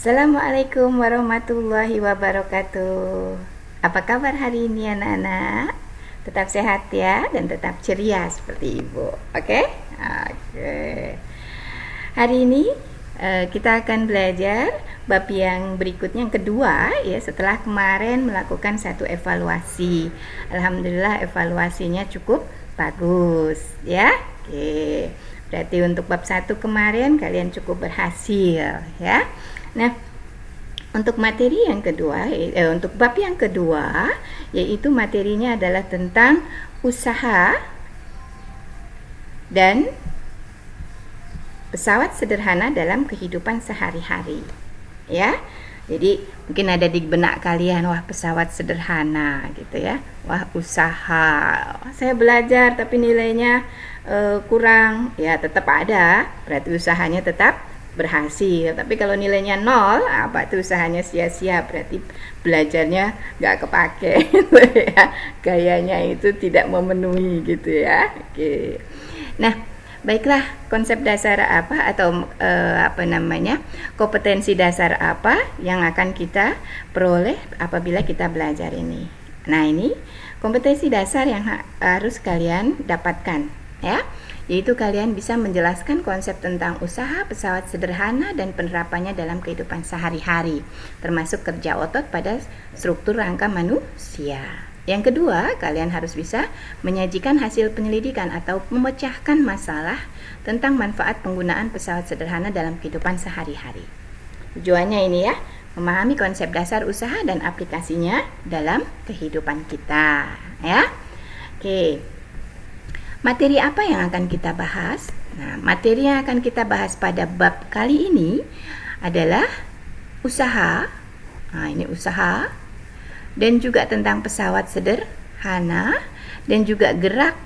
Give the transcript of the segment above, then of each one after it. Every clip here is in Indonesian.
Assalamualaikum warahmatullahi wabarakatuh. Apa kabar hari ini anak-anak? Tetap sehat ya dan tetap ceria seperti ibu. Oke? Oke. Hari ini kita akan belajar bab yang berikutnya, yang kedua ya, setelah kemarin melakukan satu evaluasi. Alhamdulillah evaluasinya cukup bagus ya. Oke. Berarti untuk bab 1 kemarin kalian cukup berhasil ya. Nah, untuk materi yang kedua, untuk bab yang kedua, yaitu materinya adalah tentang usaha dan pesawat sederhana dalam kehidupan sehari-hari. Ya, jadi mungkin ada di benak kalian, wah pesawat sederhana gitu ya, wah usaha, saya belajar tapi nilainya kurang, ya tetap ada, berarti usahanya tetap berhasil. Tapi kalau nilainya 0, apa itu usahanya sia-sia, berarti belajarnya nggak kepake gitu ya, gayanya itu tidak memenuhi gitu ya. Oke. Nah, baiklah, konsep dasar apa atau kompetensi dasar apa yang akan kita peroleh apabila kita belajar ini. Nah, ini kompetensi dasar yang harus kalian dapatkan ya, yaitu kalian bisa menjelaskan konsep tentang usaha pesawat sederhana dan penerapannya dalam kehidupan sehari-hari, termasuk kerja otot pada struktur rangka manusia. Yang kedua, kalian harus bisa menyajikan hasil penyelidikan atau memecahkan masalah tentang manfaat penggunaan pesawat sederhana dalam kehidupan sehari-hari. Tujuannya ini ya, memahami konsep dasar usaha dan aplikasinya dalam kehidupan kita ya. Oke. Materi apa yang akan kita bahas? Nah, materi yang akan kita bahas pada bab kali ini adalah usaha. Nah, ini usaha dan juga tentang pesawat sederhana dan juga gerak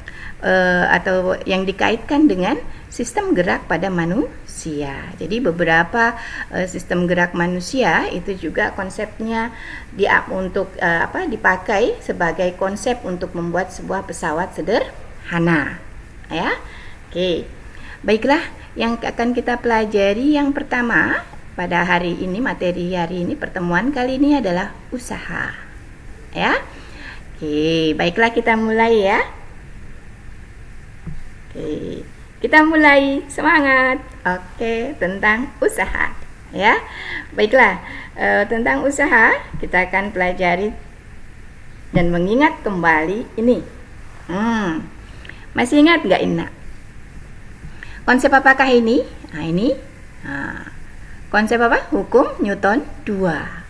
atau yang dikaitkan dengan sistem gerak pada manusia. Jadi beberapa sistem gerak manusia itu juga konsepnya dipakai sebagai konsep untuk membuat sebuah pesawat sederhana ya. Oke. Baiklah, yang akan kita pelajari yang pertama pada hari ini, materi hari ini, pertemuan kali ini adalah usaha. Ya. Oke, baiklah kita mulai ya. Oke. Kita mulai, semangat. Oke, tentang usaha ya. Baiklah, tentang usaha kita akan pelajari dan mengingat kembali ini. Masih ingat nggak Ina? Konsep apakah ini? Nah, ini konsep apa? Hukum Newton 2.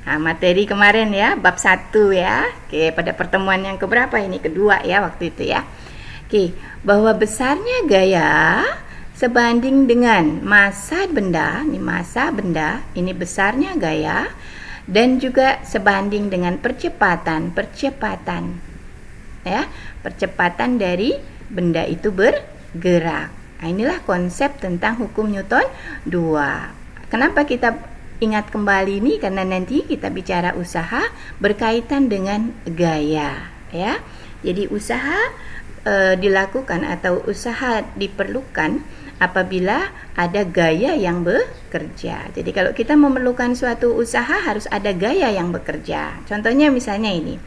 Nah, materi kemarin ya, bab 1 ya. Oke, pada pertemuan yang keberapa ini? Kedua ya waktu itu ya. Oke, bahwa besarnya gaya sebanding dengan massa benda, ini besarnya gaya, dan juga sebanding dengan percepatan ya, percepatan dari benda itu bergerak. Nah, inilah konsep tentang hukum Newton 2. Kenapa kita ingat kembali ini? Karena nanti kita bicara usaha berkaitan dengan gaya ya. Jadi usaha dilakukan atau usaha diperlukan apabila ada gaya yang bekerja. Jadi kalau kita memerlukan suatu usaha harus ada gaya yang bekerja. Contohnya misalnya ini,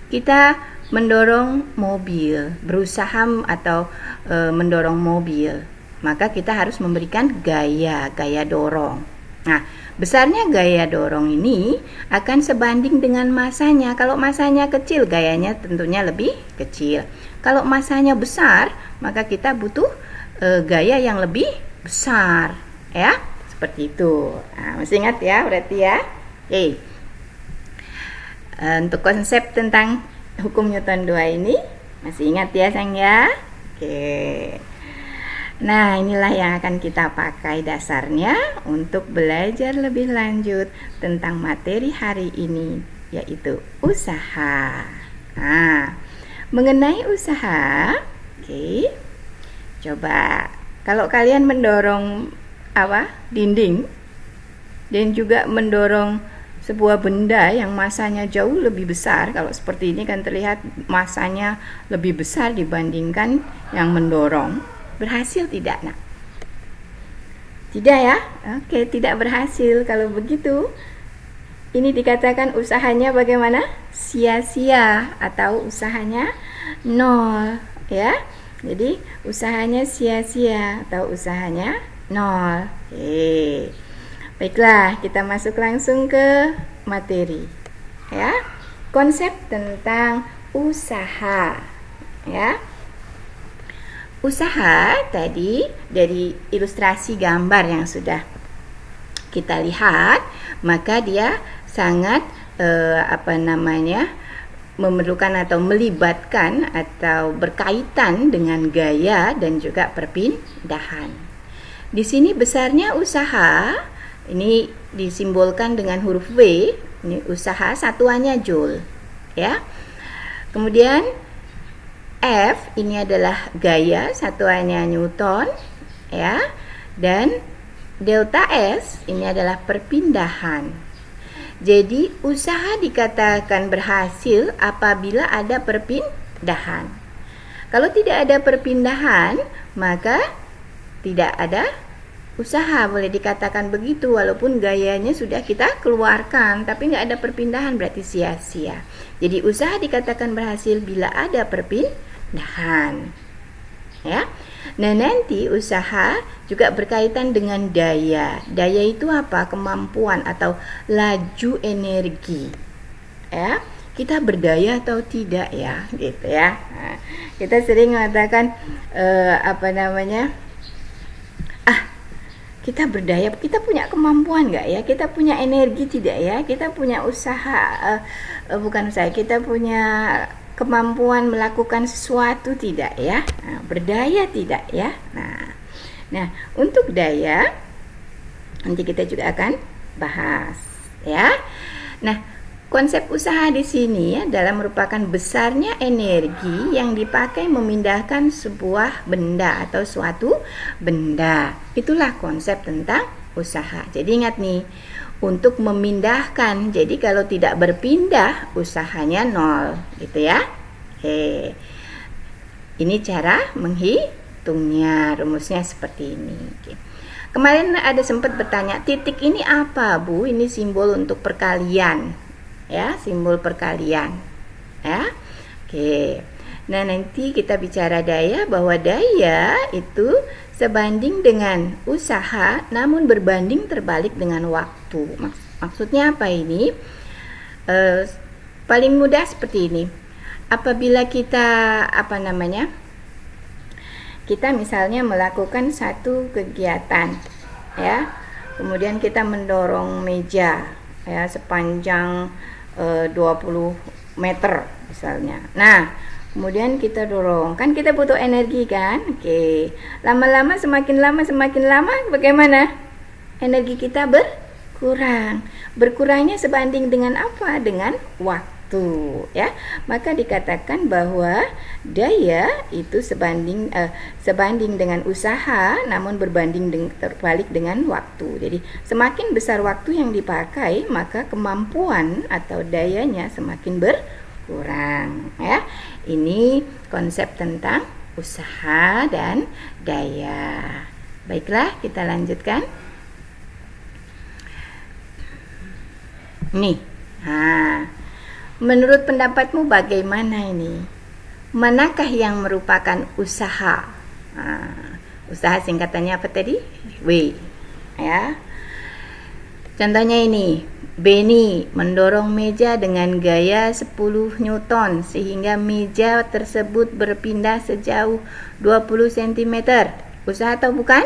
kita mendorong mobil, berusaha atau mendorong mobil, maka kita harus memberikan gaya dorong. Nah, besarnya gaya dorong ini akan sebanding dengan masanya. Kalau masanya kecil, gayanya tentunya lebih kecil. Kalau masanya besar, maka kita butuh gaya yang lebih besar ya, seperti itu. Nah, masih ingat ya berarti ya. Oke. Untuk konsep tentang hukum Newton 2 ini masih ingat ya sayang ya. Oke. Nah, inilah yang akan kita pakai dasarnya untuk belajar lebih lanjut tentang materi hari ini, yaitu usaha. Nah, mengenai usaha, oke. Coba kalau kalian mendorong dinding dan juga mendorong sebuah benda yang masanya jauh lebih besar, kalau seperti ini kan terlihat masanya lebih besar dibandingkan yang mendorong, berhasil tidak nak? Tidak ya? Oke, tidak berhasil. Kalau begitu, ini dikatakan usahanya bagaimana? Sia-sia atau usahanya nol, ya. Jadi usahanya sia-sia atau usahanya nol. Oke. Baiklah, kita masuk langsung ke materi. Ya. Konsep tentang usaha. Ya. Usaha tadi dari ilustrasi gambar yang sudah kita lihat, maka dia sangat memerlukan atau melibatkan atau berkaitan dengan gaya dan juga perpindahan. Di sini besarnya usaha ini disimbolkan dengan huruf W. Ini usaha, satuannya joule, ya. Kemudian F ini adalah gaya, satuannya Newton, ya. Dan delta S ini adalah perpindahan. Jadi usaha dikatakan berhasil apabila ada perpindahan. Kalau tidak ada perpindahan, maka tidak ada usaha, boleh dikatakan begitu. Walaupun gayanya sudah kita keluarkan, tapi nggak ada perpindahan, berarti sia-sia. Jadi usaha dikatakan berhasil bila ada perpindahan, ya. Nah, nanti usaha juga berkaitan dengan daya. Daya itu apa? Kemampuan atau laju energi. Ya, kita berdaya atau tidak ya, gitu ya. Nah, kita sering mengatakan kita berdaya, kita punya kemampuan nggak ya? Kita punya energi tidak ya? Kita punya usaha, kita punya kemampuan melakukan sesuatu tidak ya? Nah, berdaya tidak ya? Nah, untuk daya nanti kita juga akan bahas ya. Nah, konsep usaha di sini adalah merupakan besarnya energi yang dipakai memindahkan sebuah benda atau suatu benda. Itulah konsep tentang usaha. Jadi ingat nih, untuk memindahkan. Jadi kalau tidak berpindah, usahanya nol, gitu ya. Oke. Ini cara menghitungnya, rumusnya seperti ini. Oke. Kemarin ada sempat bertanya, titik ini apa, Bu? Ini simbol untuk perkalian. Ya, simbol perkalian. Ya. Oke. Nah, nanti kita bicara daya, bahwa daya itu sebanding dengan usaha namun berbanding terbalik dengan waktu. Maksudnya apa ini? Paling mudah seperti ini. Apabila kita kita misalnya melakukan satu kegiatan, ya. Kemudian kita mendorong meja ya sepanjang 20 meter misalnya. Nah, kemudian kita dorong, kan kita butuh energi kan? Oke. Lama-lama semakin lama bagaimana? Energi kita berkurang. Berkurangnya sebanding dengan apa? Dengan waktu, ya. Maka dikatakan bahwa daya itu sebanding dengan usaha namun terbalik dengan waktu. Jadi semakin besar waktu yang dipakai, maka kemampuan atau dayanya semakin berkurang, ya. Ini konsep tentang usaha dan daya. Baiklah, kita lanjutkan. Nih. Menurut pendapatmu bagaimana ini? Manakah yang merupakan usaha? Usaha singkatannya apa tadi? W. Ya. Contohnya ini. Benny mendorong meja dengan gaya 10 Newton sehingga meja tersebut berpindah sejauh 20 cm. Usaha atau bukan?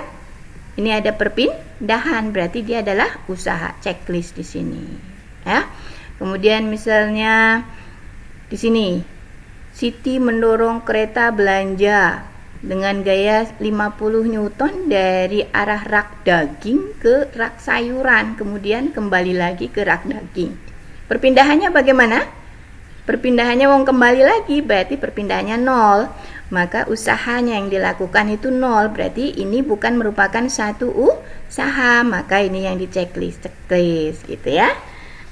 Ini ada perpindahan, berarti dia adalah usaha. Checklist di sini, ya. Kemudian misalnya di sini, Siti mendorong kereta belanja dengan gaya 50 Newton dari arah rak daging ke rak sayuran, kemudian kembali lagi ke rak daging. Perpindahannya bagaimana? Perpindahannya kembali lagi, berarti perpindahannya nol. Maka usahanya yang dilakukan itu nol, berarti ini bukan merupakan satu usaha. Maka ini yang di checklist gitu ya.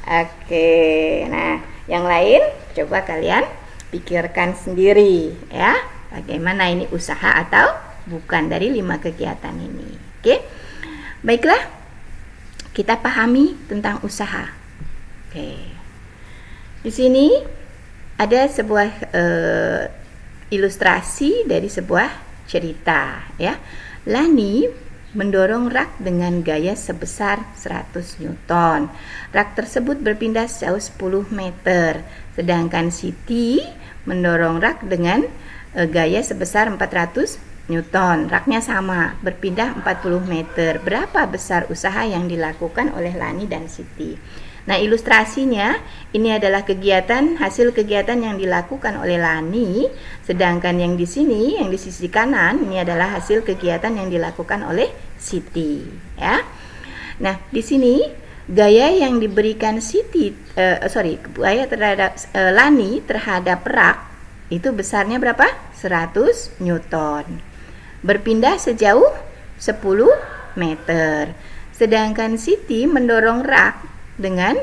Oke, nah yang lain coba kalian pikirkan sendiri ya. Bagaimana ini usaha atau bukan dari 5 kegiatan ini. Oke. Baiklah, kita pahami tentang usaha. Oke. Di sini ada sebuah ilustrasi dari sebuah cerita, ya. Lani mendorong rak dengan gaya sebesar 100 Newton. Rak tersebut berpindah sejauh 10 meter, sedangkan Siti mendorong rak dengan gaya sebesar 400 Newton. Raknya sama, berpindah 40 meter. Berapa besar usaha yang dilakukan oleh Lani dan Siti? Nah, ilustrasinya ini adalah hasil kegiatan yang dilakukan oleh Lani, sedangkan yang di sini, yang di sisi kanan, ini adalah hasil kegiatan yang dilakukan oleh Siti, ya. Nah, di sini gaya yang diberikan gaya terhadap Lani terhadap rak itu besarnya berapa? 100 Newton. Berpindah sejauh 10 meter. Sedangkan Siti mendorong rak dengan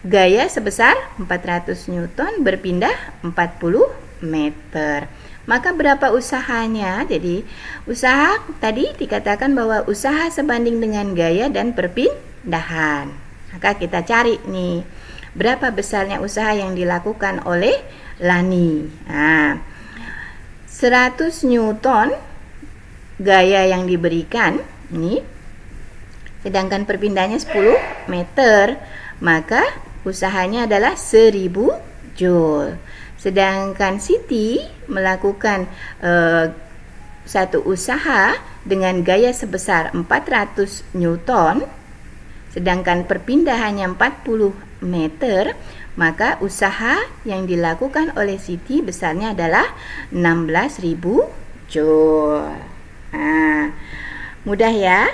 gaya sebesar 400 Newton berpindah 40 meter. Maka berapa usahanya? Jadi usaha tadi dikatakan bahwa usaha sebanding dengan gaya dan perpindahan. Maka kita cari nih, berapa besarnya usaha yang dilakukan oleh Lani. Nah, 100 Newton gaya yang diberikan ini, sedangkan perpindahannya 10 meter, maka usahanya adalah 1000 Joule. Sedangkan Siti melakukan satu usaha dengan gaya sebesar 400 Newton, sedangkan perpindahannya 40 meter, maka usaha yang dilakukan oleh Siti besarnya adalah 16.000 Joule. Nah, mudah ya?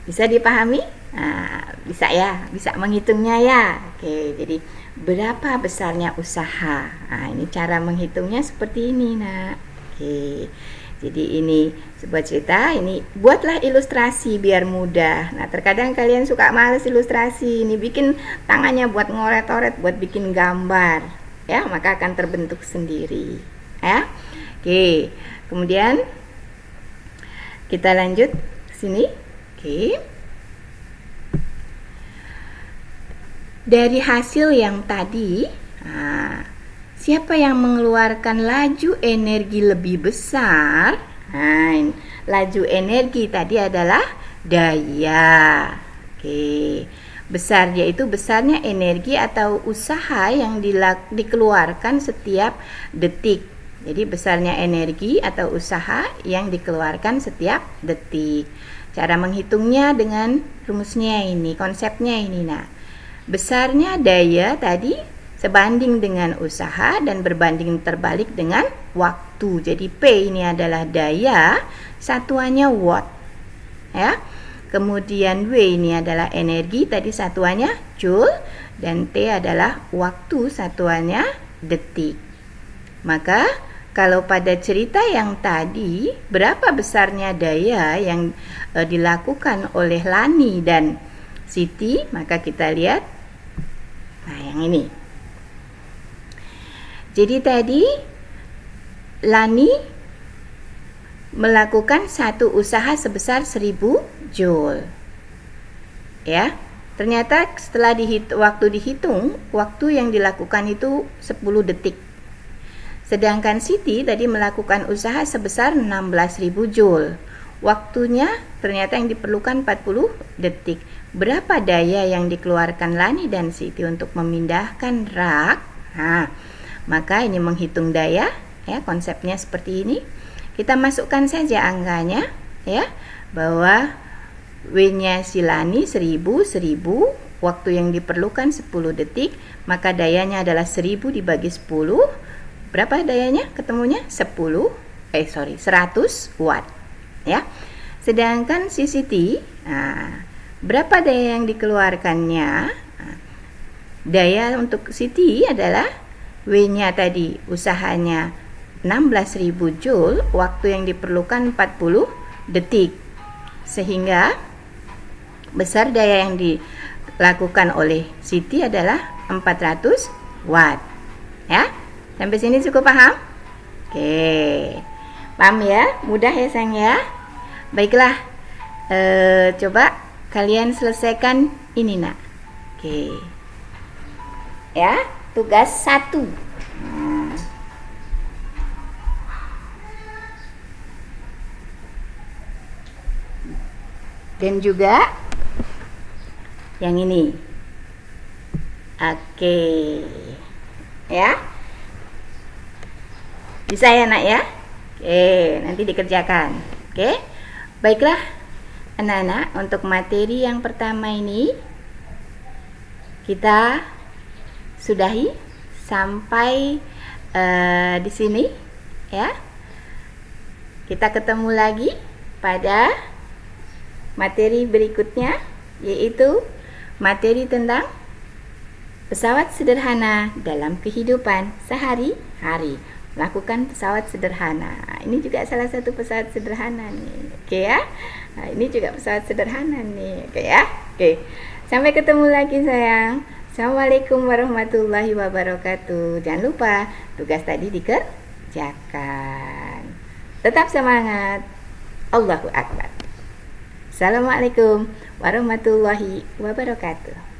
Bisa dipahami? Nah, bisa ya, bisa menghitungnya ya. Oke, jadi berapa besarnya usaha? Nah, ini cara menghitungnya seperti ini, Nak. Oke, jadi ini sebuah cerita. Ini buatlah ilustrasi biar mudah. Nah, terkadang kalian suka males ilustrasi. Ini bikin tangannya buat ngoret-oret, buat bikin gambar, ya, maka akan terbentuk sendiri, ya. Oke, kemudian kita lanjut ke sini. Oke. Dari hasil yang tadi, siapa yang mengeluarkan laju energi lebih besar? Nah, laju energi tadi adalah daya. Oke. Besar yaitu besarnya energi atau usaha yang dikeluarkan setiap detik. Jadi besarnya energi atau usaha yang dikeluarkan setiap detik. Cara menghitungnya dengan rumusnya ini, konsepnya ini. Nah, besarnya daya tadi sebanding dengan usaha dan berbanding terbalik dengan waktu. Jadi P ini adalah daya, satuannya watt, ya. Kemudian W ini adalah energi, tadi satuannya joule, dan T adalah waktu, satuannya detik. Maka kalau pada cerita yang tadi, berapa besarnya daya yang dilakukan oleh Lani dan Siti? Maka kita lihat, nah yang ini. Jadi tadi Lani melakukan satu usaha sebesar 1000 Joule. Ya, ternyata setelah waktu dihitung, waktu yang dilakukan itu 10 detik. Sedangkan Siti tadi melakukan usaha sebesar 16.000 Joule. Waktunya ternyata yang diperlukan 40 detik. Berapa daya yang dikeluarkan Lani dan Siti untuk memindahkan rak? Nah, maka ini menghitung daya, ya, konsepnya seperti ini. Kita masukkan saja angkanya, ya, bahwa W-nya si Lani 1000, waktu yang diperlukan 10 detik, maka dayanya adalah 1000 dibagi 10. Berapa dayanya? Ketemunya 100 watt, ya. Sedangkan si Siti, berapa daya yang dikeluarkannya? Daya untuk Siti adalah W-nya tadi usahanya 16.000 Joule, waktu yang diperlukan 40 detik. Sehingga besar daya yang dilakukan oleh Siti adalah 400 watt. Ya. Sampai sini cukup paham? Oke. Paham ya? Mudah ya sayang ya? Baiklah. Coba kalian selesaikan ini nak. Oke. Ya, tugas 1. Dan juga yang ini. Oke. Ya. Bisa ya nak ya? Oke, nanti dikerjakan. Oke. Baiklah anak-anak, untuk materi yang pertama ini kita sudahi sampai di sini ya. Kita ketemu lagi pada materi berikutnya, yaitu materi tentang pesawat sederhana dalam kehidupan sehari-hari. Melakukan pesawat sederhana. Ini juga salah satu pesawat sederhana nih. Oke ya. Nah, ini juga pesawat sederhana nih. Oke ya. Oke. Sampai ketemu lagi sayang. Assalamualaikum warahmatullahi wabarakatuh. Jangan lupa tugas tadi dikerjakan. Tetap semangat. Allahu Akbar. Assalamualaikum warahmatullahi wabarakatuh.